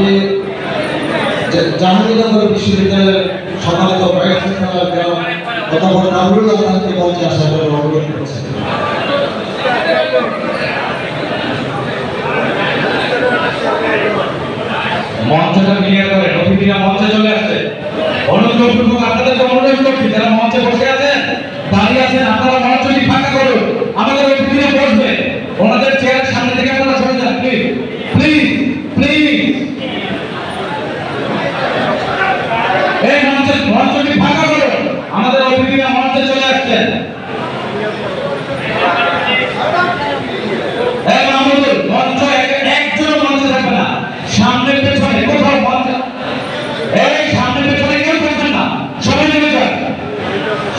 আমি জাহাঙ্গীরনগর বিশ্ববিদ্যালয়ের সম্মানিত ভাইস চ্যান্সেলর অধ্যাপক কামরুল হাসানকে মঞ্চে আসার জন্য অনুরোধ করছি। মঞ্চটা ক্লিয়ার করেন, অতিথিরা মঞ্চে চলে আসছে। অনুগ্রহপূর্বক আপনাদেরকে অনুরোধ করছি, যারা মঞ্চে বসে আছেন, দাঁড়িয়ে আছেন, আপনারা মঞ্চটি ফাঁকা করুন। আমাদের অতিথিরা বসবে, ওনাদের চেয়ারের সামনে থেকে আপনারা সরে যান, প্লিজ প্লিজ প্লিজ। এই মঞ্চটি ফাঁকা করুন, আমাদের অতিথিরা মঞ্চে চলে আসছেন। মঞ্চ একজন মঞ্চে থাকবে না, সামনের পেছনে কোথাও মঞ্চ, এই সামনের পেছনে কেউ থাকবেন না, সবাই নেমে যান।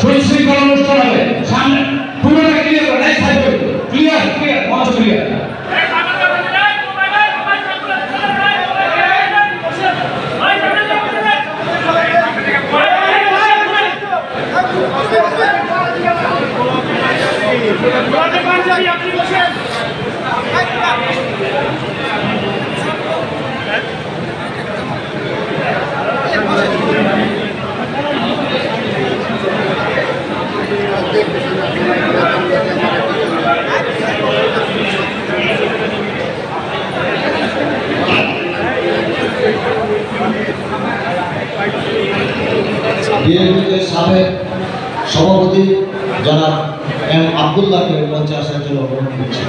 সুশৃঙ্খল অনুষ্ঠান হবে, সামনে পুরোটা ক্লিয়ার করে, এই সাইড ক্লিয়ার ক্লিয়ার, মঞ্চ ক্লিয়ার। বিএনপির সাবেক সভাপতি জনাব এম আব্দুল্লাহকে মঞ্চে আসার জন্য অনুরোধ করছি।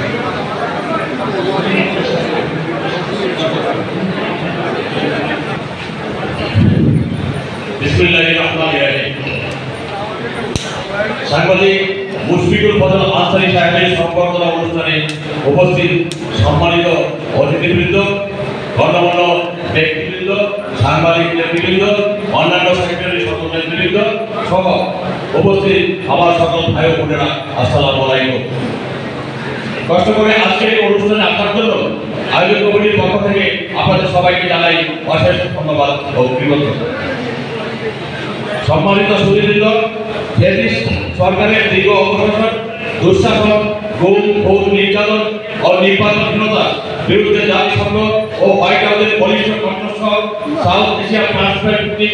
বিসমিল্লাহির রহমানির রহিম। সাংবাদিক মুশফিকুল ফজল আনসারী সাহেবের সংবর্ধনা অনুষ্ঠানে উপস্থিত সম্মানিত অতিথিবৃন্দ, গণ্যমান্য ব্যক্তিবৃন্দ, সাংবাদিক নেতৃবৃন্দ, অন্যান্য সেক্টরের সকল নেতৃবৃন্দ সহ উপস্থিত আমার সকল ভাই ও বোনেরা, আসসালামু আলাইকুম। কষ্ট করে আজকের এই অনুষ্ঠানে আসার জন্য আয়োজক কমিটির পক্ষ থেকে আপনাদের সবাইকে জানাই অশেষ ধন্যবাদ ও কৃতজ্ঞতা। সম্মানিত সুধীবৃন্দ, সরকারের দীর্ঘ অপশাসন, দুঃশাসন, গুম, খুন, নির্যাতন ও নির্বাচনহীনতার বিরুদ্ধে জাতিসংঘ ও হোয়াইট হাউসের বলিষ্ঠ কণ্ঠস্বর সাউথ এশিয়া ট্রান্সফার ভিত্তিক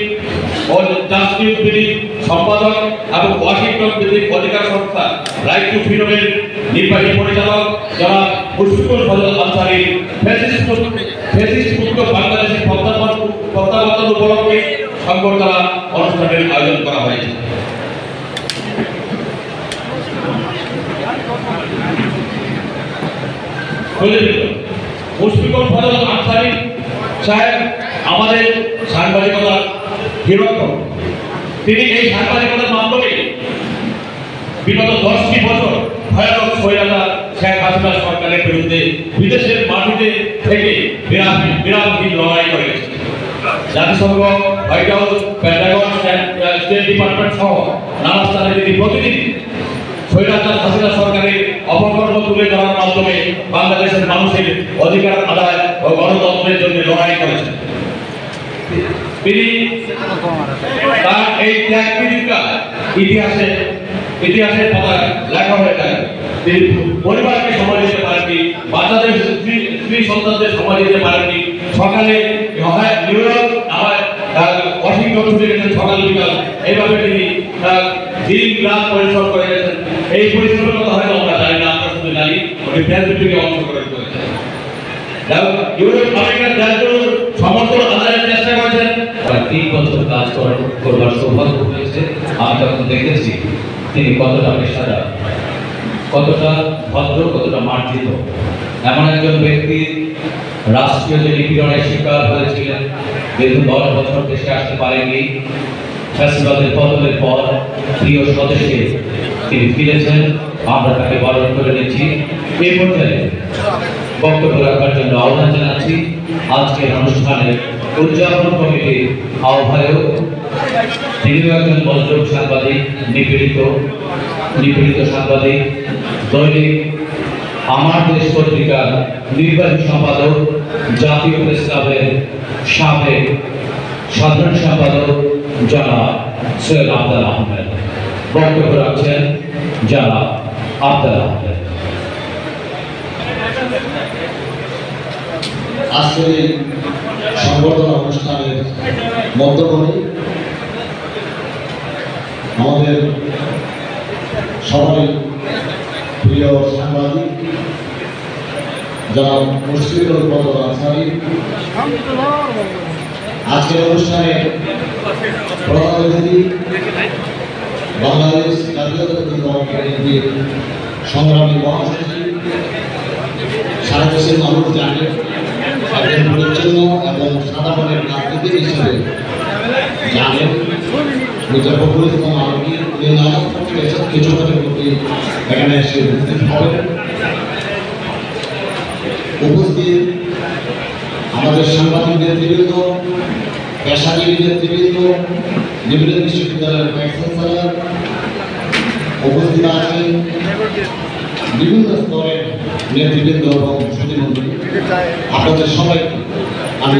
ও জাস্টিস বিডি সম্পাদক এবং ওয়াশিংটন ভিত্তিক অধিকার সংস্থা রাইট টু ফ্রিডমের নির্বাহী পরিচালক জনাব মুশফিকুল ফজল আনসারী ফ্যাসিস্ট মুক্ত বাংলাদেশের প্রত্যাবর্তন উপলক্ষে সংবর্ধনা অনুষ্ঠানের আয়োজন করা হয়েছে। মুশফিকুল ফজল আনসারী সাহেব আমাদের সাংবাদিকতার হিরোক্ষণ। তিনি এই সাংবাদিকতার মাধ্যমে বিগত 10টি বছর ভয়ানক স্বৈরাচার শেখ হাসিনা সরকারের বিরুদ্ধে বিদেশের মাটিতে থেকে বিরামহীন লড়াই করে গেছে। জাতিসংঘ, white house, Pentagon, state department সহ নানা স্থানে তিনি প্রতিদিন স্বৈরাচার হাসিনা সরকারের অপকর্ম তুলে ধরার মাধ্যমে বাংলাদেশের মানুষের অধিকার আদায় ও গণতন্ত্রের জন্য লড়াই করেছেন। তিনি তার এই ত্যাগ প্রতিজ্ঞা ইতিহাসের পাতায় লেখা হয়ে যায়। তিনি পরিবারকে সময় দিতে পারেননি, বাচ্চাদের স্ত্রী সন্তানদের সময় দিতে পারেননি। সকালে নিউ ইয়র্ক, ওয়াশিংটন ছুটে গেছেন সকাল বিকাল, এইভাবে তিনি দিন রাত পরিশ্রম করে গেছেন। এই পরিশ্রমের কথা হয়তো আমরা জানি না, আমরা শুধু জানি উনি ফেসবুকে অংশগ্রহণ করেছেন। ইউরোপ আমেরিকার দেশগুলোর সমর্থন আদায়ের চেষ্টা করেছেন। 3 বছর কাজ করবার সৌভাগ্য হয়েছে। আমি তখন দেখেছি তিনি কতটা পেশাদার, কতটা ভদ্র, কতটা মার্জিত। এমন একজন ব্যক্তি রাষ্ট্রীয় যে নিপীড়নের শিকার হয়েছিলেন, দীর্ঘ 10 বছর দেশে আসতে পারেননি। ফ্যাসিবাদের পতনের পর প্রিয় স্বদেশে তিনি ফিরেছেন, আমরা তাকে বরণ করে নিচ্ছি। এই পর্যায়ে বক্তব্য রাখার জন্য আহ্বান জানাচ্ছি আজকের অনুষ্ঠানের উদযাপন কমিটির আহ্বায়ক, তিনিও একজন মজলুম সাংবাদিক, নিপীড়িত সাংবাদিক, দৈনিক আমার দেশ পত্রিকার নির্বাহী সম্পাদক, জাতীয় প্রেস ক্লাবের সাবেক সাধারণ সম্পাদক জনাব সৈয়দ আফজাল আহমেদ। বক্তব্য রাখছেন জনাব আফজাল আহমেদ। আজকের এই সংবর্ধনা অনুষ্ঠানের মধ্যমণি আমাদের সবাই প্রিয় সাংবাদিক যারা মুশফিকুল বদর আনসারী, আজকের অনুষ্ঠানে প্রধান অতিথি বাংলাদেশ জাতীয়তাবাদী দল বিএনপির সংগ্রামী মহাসচিব, সারা দেশের মানুষ জানে একজন পরিচ্ছন্ন এবং সাদা মনের রাজনীতি হিসেবে জানেন মির্জা ফখরুল ইসলাম আলমগীর নানা কিছু কথার প্রতি এখানে এসে উপস্থিত হবেন। উপস্থিত আমাদের সাংবাদিক নেতৃবৃন্দ, পেশাজীবী নেতৃবৃন্দ, বিভিন্ন বিশ্ববিদ্যালয়ের ভাইস চ্যান্সেলর, উপস্থিত আছেন বিভিন্ন স্তরের নেতৃবৃন্দ এবং প্রতিমন্ত্রী, আপনাদের সবাইকে আমি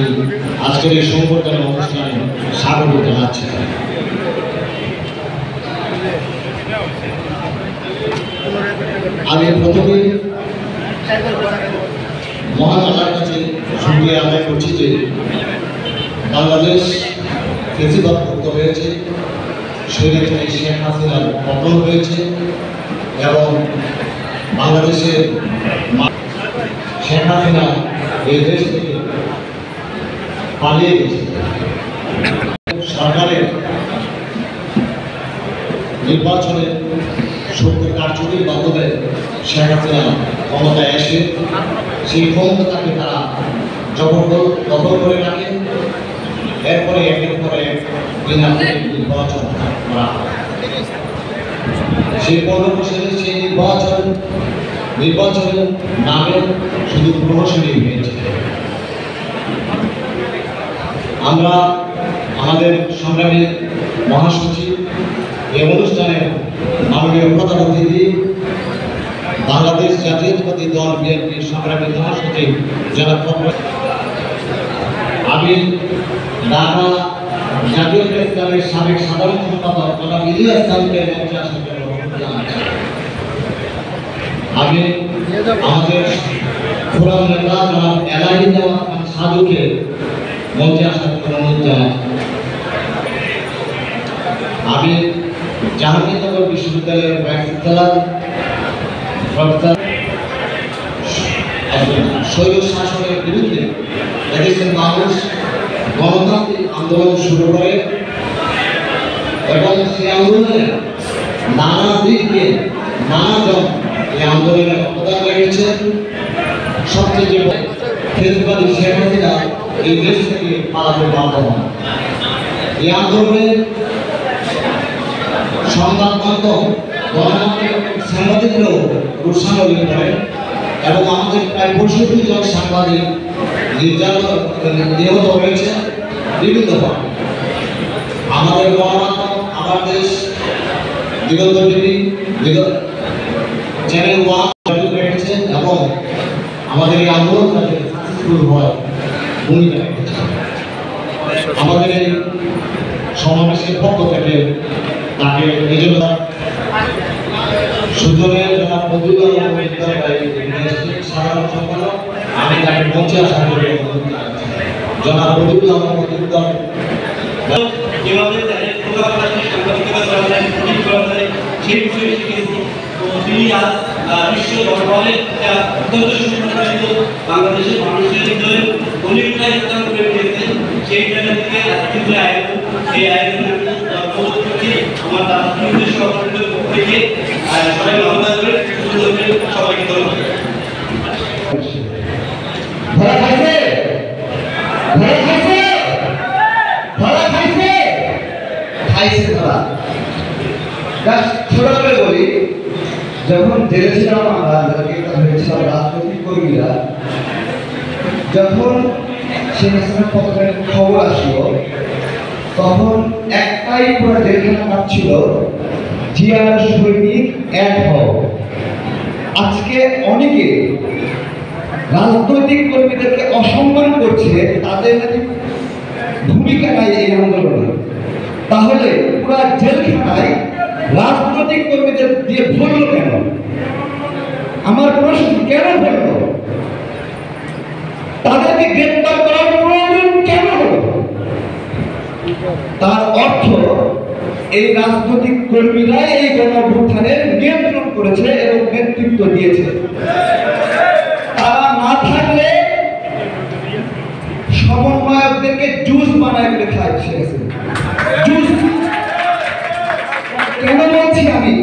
আজকের এই সংবর্ধনা অনুষ্ঠানে স্বাগত জানাচ্ছি। আমি প্রথমে মহান আল্লাহর কাছে শুকরিয়া আদায় করছি যে বাংলাদেশ ফেসিবাদ মুক্ত হয়েছে, স্বৈরাচারী শেখ হাসিনার পতন হয়েছে এবং বাংলাদেশের শেখ হাসিনা এই দেশ থেকে পালিয়ে গেছে। সরকারের নির্বাচনে সত্য কারচুপির মাধ্যমে শেখ হাসিনা ক্ষমতায় এসে সেই ক্ষমতাকে তারা দখল করে রাখে। এরপরে একের পরে নির্বাচন করা হয়। সেই পর্বশালী সেই নির্বাচনের নামে শুধু প্রহসনী হয়েছে। আমরা আমাদের সংগ্রামী মহাসচিব এই অনুষ্ঠানে মাননীয় প্রধান অতিথি বাংলাদেশ জাতীয়তাবাদী দল বিএনপির সংগ্রামী মহাসচিব জনাব ফখরুল, আমি ঢাকা জাতীয় প্রেস ক্লাবের সাবেক সাধারণ সম্পাদক জনাব ইলিয়াস খানকে মঞ্চে আসার জন্য অনুরোধ জানাচ্ছি। আমি আমাদের ফোরাম নেতা জনাব এলাহি জামাত খান সাধুকে মঞ্চে আসার জন্য অনুরোধ জানাচ্ছি। আমি জাহাঙ্গীরনগর বিশ্ববিদ্যালয়ের ভাইস চ্যান্সেলর প্রফেসর স্বৈর শাসনের বিরুদ্ধে এদেশের মানুষ গণতান্ত্রিক আন্দোলন শুরু করে এবং সেই আন্দোলনে নানা দিক দিয়ে নানাজন এই আন্দোলনে অবদান রেখেছে। সবচেয়ে ফেসিবাদী শেখ হাসিনা এই দেশ থেকে পালাতে বাধ্য হন। এই আন্দোলনে সংবাদ মাধ্যম, গণমাধ্যম, সাংবাদিকরাও রুশানলি করেন এবং আমাদের প্রায় ৬৫ জন সাংবাদিক নিহত হয়েছে বিভিন্নভাবে। আমাদের গণমাধ্যম আমার দেশ, দিগন্ত টিভি, চ্যানেল 1 রেখেছে এবং আমাদের এই আন্দোলনটাকে সাকসেসফুল হওয়ার ভূমিকা রেখেছে। আমাদের এই সমাবেশের পক্ষ থেকে তাকে নিজের সুজনের জনাব মজুদুল সাধারণ সম্পাদক, আমি তাকে মঞ্চে আসার জন্য অনুরোধ জানাচ্ছি। জনাব মজুদুল যেভাবে সাংবাদিকতা করা যায়, করা যায়, সেই বিষয়ে শিখেছি। তো তিনি আজ বিশ্ব দরবারে অত্যন্ত সুসংগঠিত বাংলাদেশের মানুষের ভিতরে অনেকটাই স্থান করে দিয়েছেন। সেই জায়গা থেকে আজকের আয়োজন, সেই আয়োজনে আমার দার্শনিকদের সহযোগিতার পক্ষ থেকে সবাই ভাবনা করে সবাইকে ধন্যবাদ। ছোট করে বলি, যখন জেলে ছিলাম আমরা হয়েছিলাম রাজনৈতিক কর্মীরা, যখন শেখ হাসিনার পতনের খবর আসলো তখন একটাই পুরো জেলখানা কাটছিল, জিয়ার সৈনিক এক হও। আজকে অনেকে রাজনৈতিক কর্মীদেরকে অসম্মান করছে, তাদের ভূমিকা নাই এই আন্দোলনে। তাহলে পুরো জেলখানায় রাজনৈতিক কর্মীদের দিয়ে ভরল কেন? আমার প্রশ্ন, কেন ভরল? তাদেরকে গ্রেফতার করার প্রয়োজন কেন হলো? তার অর্থ এই রাজনৈতিক কর্মীরা এই গণঅভ্যুত্থানের নিয়ন্ত্রণ করেছে এবং নেতৃত্ব দিয়েছে। তারা না থাকলে সমন্বয়কদেরকে জুস বানায় করে খায় শেখ হাসিনা। জুস কেন বলছি আমি,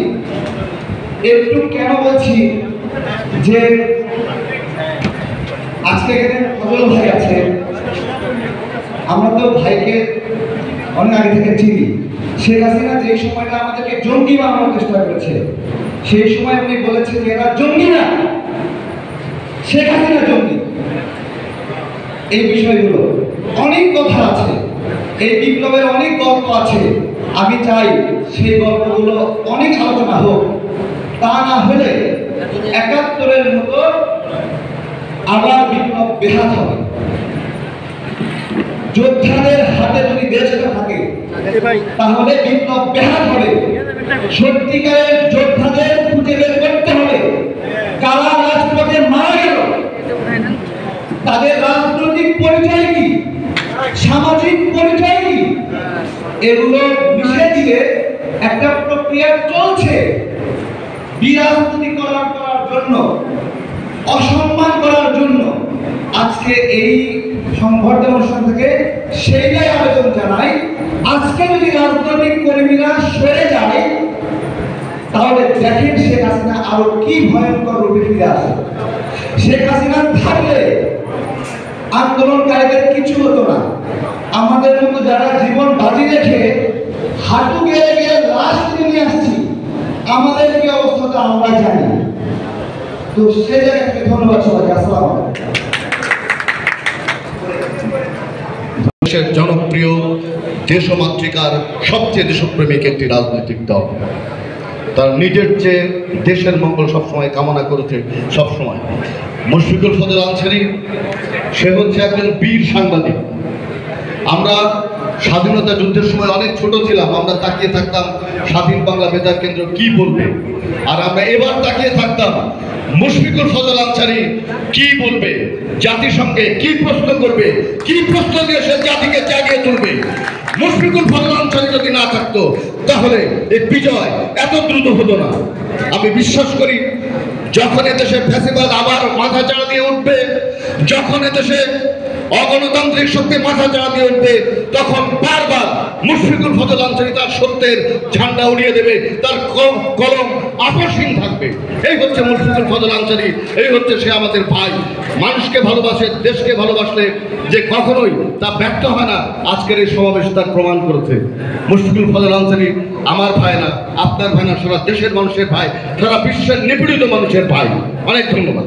একটু কেন বলছি যে আজকে এখানে ফজল ভাই আছে, আমরা তো ভাইকে অনেক আগে থেকে চিনি। শেখ হাসিনা যে সময়টা আমাদেরকে জঙ্গি বানানোর চেষ্টা করেছে, সেই সময় উনি বলেছেন যে এরা জঙ্গি না, শেখ হাসিনা জঙ্গি। এই বিষয়গুলো অনেক কথা আছে, এই বিপ্লবের অনেক গল্প আছে। আমি চাই সেই গল্পগুলো অনেক আলোচনা হোক। তা না হলে ৭১-এর মতো আবার বিপ্লব বেহাত হবে। যোদ্ধাদের হাতে যদি দেশটা থাকে তাহলে বিপ্লব বেহাত হবে। সত্যিকারের যোদ্ধাদের খুঁজে বের করতে হবে কারা রাজপথে মারা গেল, তাদের রাজনৈতিক পরিচয় কি, সামাজিক পরিচয় কি, এগুলো মিশে দিয়ে একটা প্রক্রিয়া চলছে বিরাজনীতি করার জন্য, অসম্মান করার জন্য। আজকে এই সংবর্ধনা অনুষ্ঠান থেকে সেইটাই আবেদন জানাই, আজকে যদি রাজনৈতিক কর্মীরা সরে যায় তাহলে দেখেন শেখ হাসিনা আরো কি ভয়ঙ্কর রূপে ফিরে আসে। শেখ হাসিনা থাকলে আন্দোলনকারীদের কিছু হতো না। আমাদের মতো যারা জীবন বাজি রেখে হাঁটু গেড়ে গিয়ে লাশ নিয়ে আসছি, আমাদের কি অবস্থাটা আমরা জানি। তো সে জায়গায় ধন্যবাদ সবাইকে। আসসালামু আলাইকুম। দেশের জনপ্রিয় দেশমাতৃকার সবচেয়ে দেশপ্রেমিক একটি রাজনৈতিক দল, তার নিজের চেয়ে দেশের মঙ্গল সবসময় কামনা করেছে। সবসময় মুশফিকুল ফজল আনসারী, সে হচ্ছে একজন বীর সাংবাদিক। আমরা স্বাধীনতা যুদ্ধের সময় অনেক ছোট ছিলাম, আমরা তাকিয়ে থাকতাম স্বাধীন বাংলা বেতার কেন্দ্র কি বলবে, আর আমরা এবার তাকিয়ে থাকতাম মুশফিকুল ফজল আনসারী কি বলবে, জাতিসংঘে কি প্রশ্ন করবে, কি প্রশ্ন দিয়ে সে জাতিকে জাগিয়ে তুলবে। মুশফিকুল ফজল আনসারী যদি না থাকতো তাহলে এই বিজয় এত দ্রুত হতো না। আমি বিশ্বাস করি যখন এদেশে ফ্যাসিবাদ আবার মাথা চাড়া দিয়ে উঠবে, যখন এদেশে অগণতান্ত্রিক শক্তি মাথা চাড়া দিয়ে উঠবে, তখন বারবার মুশফিকুল ফজল আনসারী তার সত্যের ঝান্ডা উড়িয়ে দেবে, তার কলম আপসহীন থাকবে। এই হচ্ছে মুশফিকুল ফজল আনসারী, এই হচ্ছে সে আমাদের ভাই। মানুষকে ভালোবাসে, দেশকে ভালোবাসলে যে কখনোই তা ব্যর্থ হয় না, আজকের এই সমাবেশ তার প্রমাণ করেছে। মুশফিকুল ফজল আনসারী আমার ভাই না, আপনার ভাই না, সারা দেশের মানুষের ভাই, সারা বিশ্বের নিপীড়িত মানুষের ভাই। অনেক ধন্যবাদ।